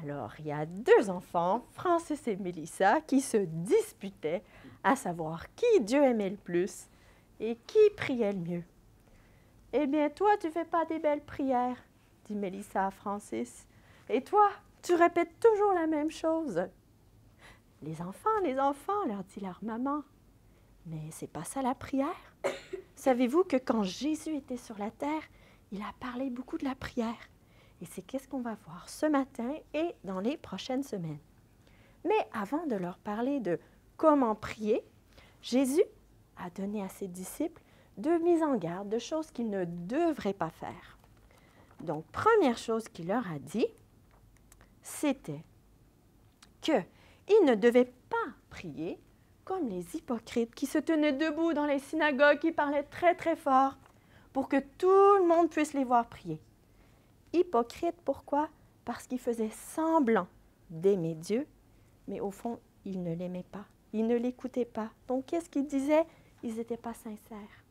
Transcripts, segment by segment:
Alors, il y a deux enfants, Francis et Mélissa, qui se disputaient à savoir qui Dieu aimait le plus et qui priait le mieux. « Eh bien, toi, tu fais pas des belles prières, » dit Mélissa à Francis. « Et toi, tu répètes toujours la même chose. » « Les enfants, leur dit leur maman. « Mais c'est pas ça la prière. Savez-vous que quand Jésus était sur la terre, il a parlé beaucoup de la prière. Et c'est qu'est-ce qu'on va voir ce matin et dans les prochaines semaines. Mais avant de leur parler de comment prier, Jésus a donné à ses disciples deux mises en garde de choses qu'ils ne devraient pas faire. Donc, première chose qu'il leur a dit, c'était qu'ils ne devaient pas prier comme les hypocrites qui se tenaient debout dans les synagogues, qui parlaient très très fort pour que tout le monde puisse les voir prier. Hypocrites, pourquoi? Parce qu'ils faisaient semblant d'aimer Dieu, mais au fond, ils ne l'aimaient pas. Ils ne l'écoutaient pas. Donc, qu'est-ce qu'ils disaient? Ils n'étaient pas sincères.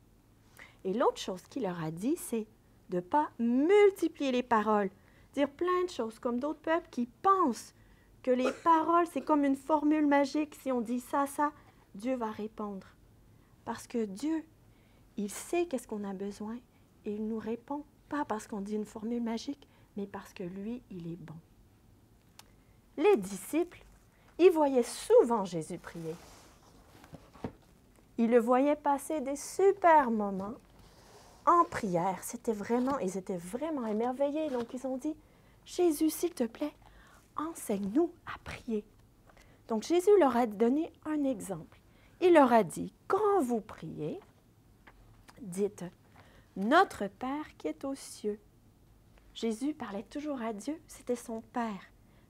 Et l'autre chose qu'il leur a dit, c'est de ne pas multiplier les paroles, dire plein de choses, comme d'autres peuples qui pensent que les paroles, c'est comme une formule magique. Si on dit ça, Dieu va répondre. Parce que Dieu, il sait qu'est-ce qu'on a besoin et il nous répond, pas parce qu'on dit une formule magique, mais parce que lui, il est bon. Les disciples, ils voyaient souvent Jésus prier. Ils le voyaient passer des super moments en prière. Ils étaient vraiment émerveillés. Donc, ils ont dit, Jésus, s'il te plaît, enseigne-nous à prier. Donc, Jésus leur a donné un exemple. Il leur a dit, quand vous priez, dites, notre Père qui est aux cieux. Jésus parlait toujours à Dieu, c'était son Père.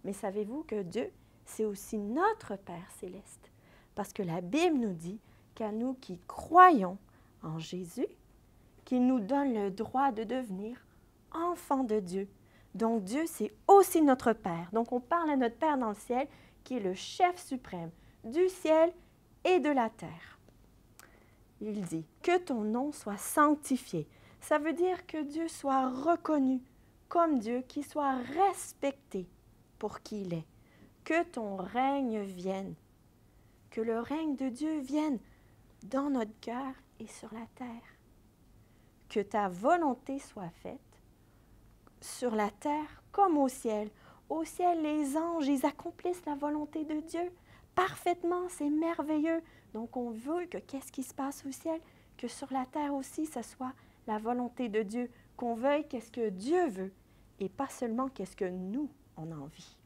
Mais savez-vous que Dieu, c'est aussi notre Père céleste? Parce que la Bible nous dit qu'à nous qui croyons en Jésus, qu'il nous donne le droit de devenir enfants de Dieu. Donc Dieu, c'est aussi notre Père. Donc on parle à notre Père dans le ciel, qui est le chef suprême du ciel et de la terre. Il dit que ton nom soit sanctifié. Ça veut dire que Dieu soit reconnu comme Dieu, qu'il soit respecté pour qui il est. Que ton règne vienne. Que le règne de Dieu vienne dans notre cœur et sur la terre. Que ta volonté soit faite sur la terre comme au ciel. Au ciel, les anges, ils accomplissent la volonté de Dieu parfaitement, c'est merveilleux. Donc, on veut que qu'est-ce qui se passe au ciel? Que sur la terre aussi, ce soit la volonté de Dieu, qu'on veuille qu'est-ce que Dieu veut et pas seulement qu'est-ce que nous, on a envie.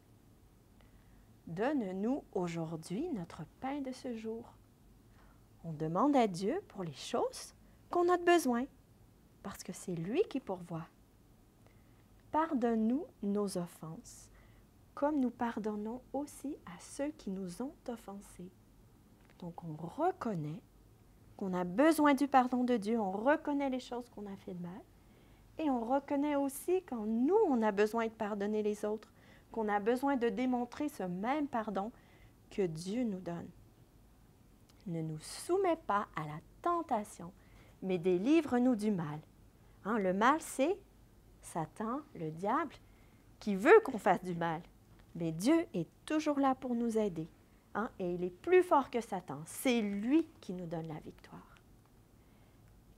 Donne-nous aujourd'hui notre pain de ce jour. On demande à Dieu pour les choses qu'on a besoin, parce que c'est lui qui pourvoit. Pardonne-nous nos offenses, comme nous pardonnons aussi à ceux qui nous ont offensés. Donc, on reconnaît qu'on a besoin du pardon de Dieu, on reconnaît les choses qu'on a fait de mal, et on reconnaît aussi quand nous, on a besoin de pardonner les autres, qu'on a besoin de démontrer ce même pardon que Dieu nous donne. Ne nous soumets pas à la tentation, mais délivre-nous du mal. Hein, le mal, c'est Satan, le diable, qui veut qu'on fasse du mal. Mais Dieu est toujours là pour nous aider. Hein, et il est plus fort que Satan. C'est lui qui nous donne la victoire.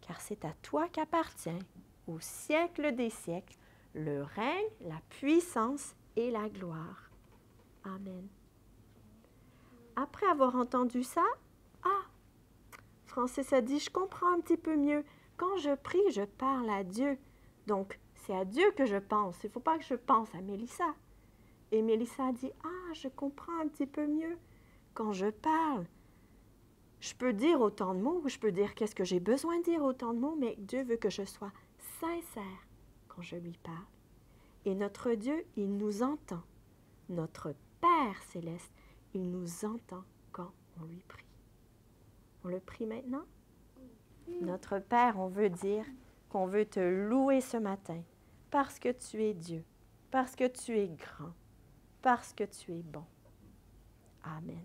Car c'est à toi qu'appartient, au siècle des siècles, le règne, la puissance et la gloire. Amen. Après avoir entendu ça, Francis a dit, je comprends un petit peu mieux. Quand je prie, je parle à Dieu. Donc, c'est à Dieu que je pense. Il ne faut pas que je pense à Mélissa. Et Mélissa a dit, je comprends un petit peu mieux. Quand je parle, je peux dire autant de mots, je peux dire qu'est-ce que j'ai besoin de dire autant de mots, mais Dieu veut que je sois sincère quand je lui parle. Et notre Dieu, il nous entend. Notre Père céleste, il nous entend quand on lui prie. On le prie maintenant? Notre Père, on veut dire qu'on veut te louer ce matin parce que tu es Dieu, parce que tu es grand, parce que tu es bon. Amen.